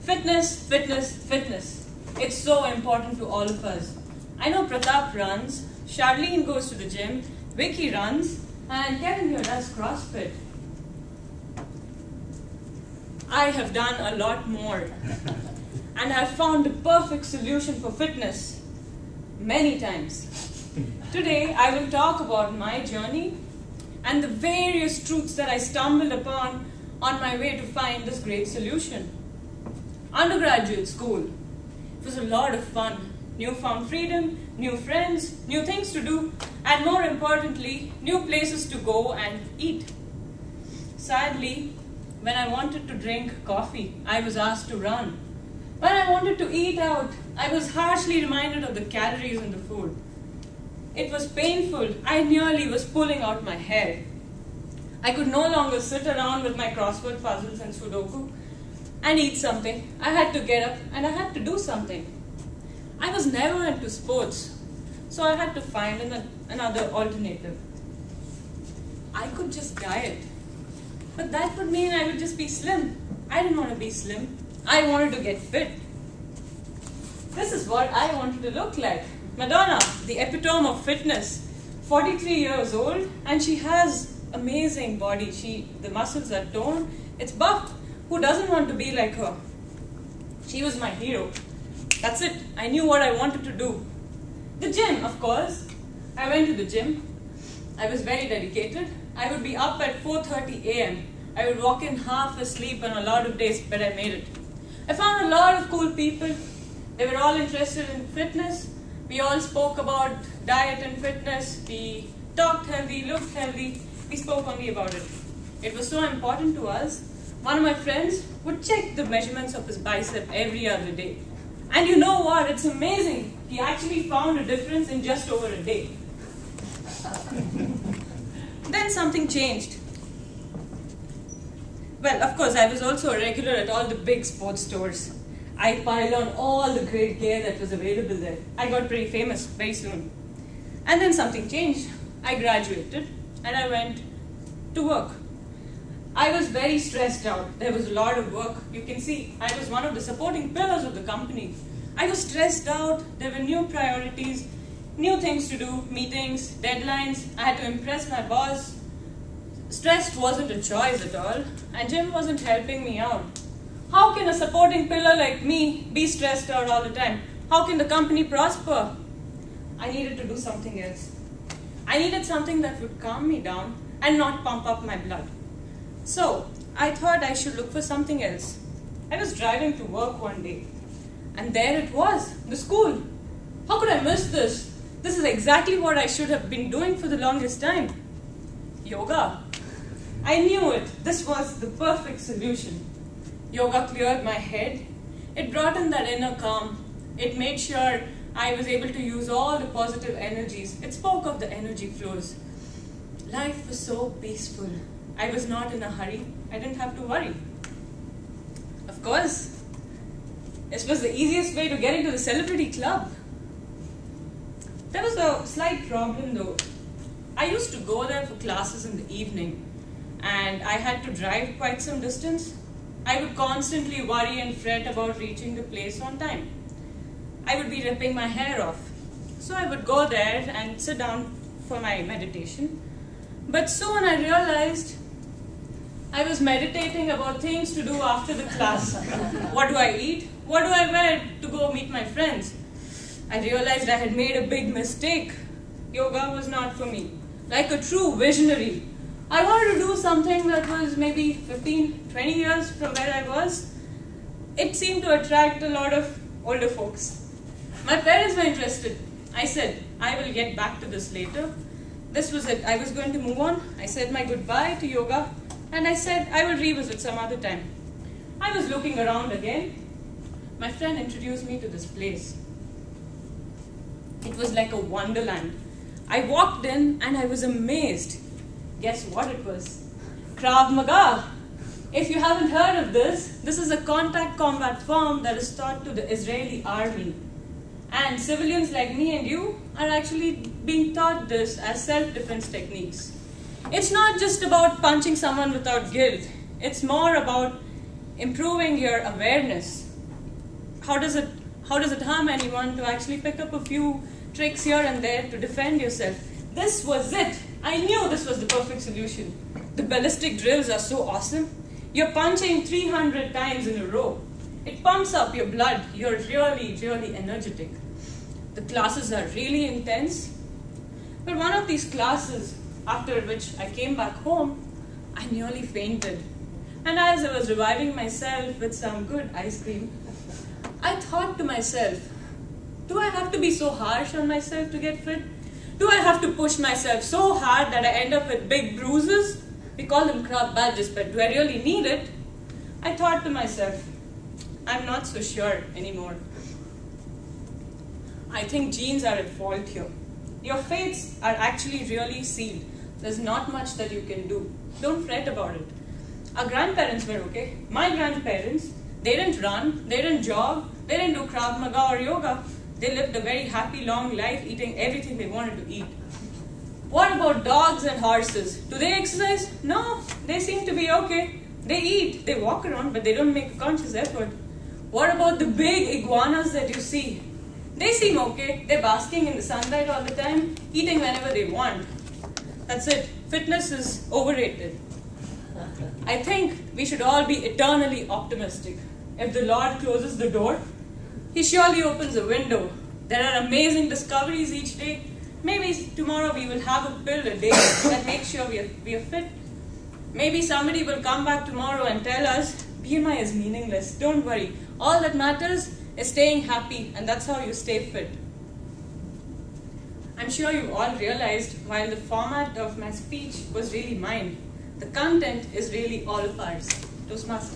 Fitness, fitness, fitness. It's so important to all of us. I know Pratap runs, Charlene goes to the gym, Vicky runs, and Kevin here does CrossFit. I have done a lot more. And I've found the perfect solution for fitness many times. Today, I will talk about my journey and the various truths that I stumbled upon on my way to find this great solution. Undergraduate school. It was a lot of fun. Newfound freedom, new friends, new things to do, and more importantly, new places to go and eat. Sadly, when I wanted to drink coffee, I was asked to run. When I wanted to eat out, I was harshly reminded of the calories in the food. It was painful. I nearly was pulling out my hair. I could no longer sit around with my crossword puzzles and Sudoku and eat something. I had to get up and I had to do something. I was never into sports, so I had to find another alternative. I could just diet, but that would mean I would just be slim. I didn't want to be slim. I wanted to get fit. This is what I wanted to look like. Madonna, the epitome of fitness, 43 years old, and she has amazing body. The muscles are toned. It's buff. Who doesn't want to be like her? She was my hero. That's it. I knew what I wanted to do. The gym, of course. I went to the gym. I was very dedicated. I would be up at 4:30 a.m. I would walk in half asleep on a lot of days, but I made it. I found a lot of cool people. They were all interested in fitness. We all spoke about diet and fitness. We talked healthy, looked healthy. We spoke only about it. It was so important to us. One of my friends would check the measurements of his bicep every other day. And you know what? It's amazing. He actually found a difference in just over a day. Then something changed. Well, of course, I was also a regular at all the big sports stores. I piled on all the great gear that was available there. I got pretty famous very soon. And then something changed. I graduated and I went to work. I was very stressed out. There was a lot of work. You can see I was one of the supporting pillars of the company. I was stressed out. There were new priorities, new things to do, meetings, deadlines. I had to impress my boss. Stressed wasn't a choice at all, and Jim wasn't helping me out. How can a supporting pillar like me be stressed out all the time? How can the company prosper? I needed to do something else. I needed something that would calm me down and not pump up my blood. So, I thought I should look for something else. I was driving to work one day, and there it was, the school. How could I miss this? This is exactly what I should have been doing for the longest time. Yoga. I knew it. This was the perfect solution. Yoga cleared my head. It brought in that inner calm. It made sure I was able to use all the positive energies. It spoke of the energy flows. Life was so peaceful. I was not in a hurry. I didn't have to worry. Of course, this was the easiest way to get into the celebrity club. There was a slight problem though. I used to go there for classes in the evening, and I had to drive quite some distance. I would constantly worry and fret about reaching the place on time. I would be ripping my hair off. So I would go there and sit down for my meditation. But soon I realized I was meditating about things to do after the class. What do I eat? What do I wear to go meet my friends? I realized I had made a big mistake. Yoga was not for me. Like a true visionary, I wanted to do something that was maybe 15, 20 years from where I was. It seemed to attract a lot of older folks. My parents were interested. I said, I will get back to this later. This was it. I was going to move on. I said my goodbye to yoga, and I said I will revisit some other time. I was looking around again. My friend introduced me to this place. It was like a wonderland. I walked in and I was amazed. Guess what it was? Krav Maga. If you haven't heard of this is a contact combat form that is taught to the Israeli army. And civilians like me and you are actually being taught this as self-defense techniques. It's not just about punching someone without guilt. It's more about improving your awareness. how does it harm anyone to actually pick up a few tricks here and there to defend yourself? This was it. I knew this was the perfect solution. The ballistic drills are so awesome. You're punching 300 times in a row. It pumps up your blood. You're really, really energetic. The classes are really intense. But one of these classes, after which I came back home, I nearly fainted. And as I was reviving myself with some good ice cream, I thought to myself, do I have to be so harsh on myself to get fit? Do I have to push myself so hard that I end up with big bruises? We call them crab badges, but do I really need it? I thought to myself, I'm not so sure anymore. I think genes are at fault here. Your fates are actually really sealed. There's not much that you can do. Don't fret about it. Our grandparents were okay. My grandparents, they didn't run, they didn't jog, they didn't do Krav Maga or yoga. They lived a very happy, long life eating everything they wanted to eat. What about dogs and horses? Do they exercise? No, they seem to be okay. They eat, they walk around, but they don't make a conscious effort. What about the big iguanas that you see? They seem okay. They're basking in the sunlight all the time, eating whenever they want. That's it. Fitness is overrated. I think we should all be eternally optimistic. If the Lord closes the door, He surely opens a window. There are amazing discoveries each day. Maybe tomorrow we will have a pill a day that makes sure we are fit. Maybe somebody will come back tomorrow and tell us BMI is meaningless. Don't worry. All that matters is staying happy, and that's how you stay fit. I'm sure you all realized while the format of my speech was really mine, the content is really all of ours. Toastmasters.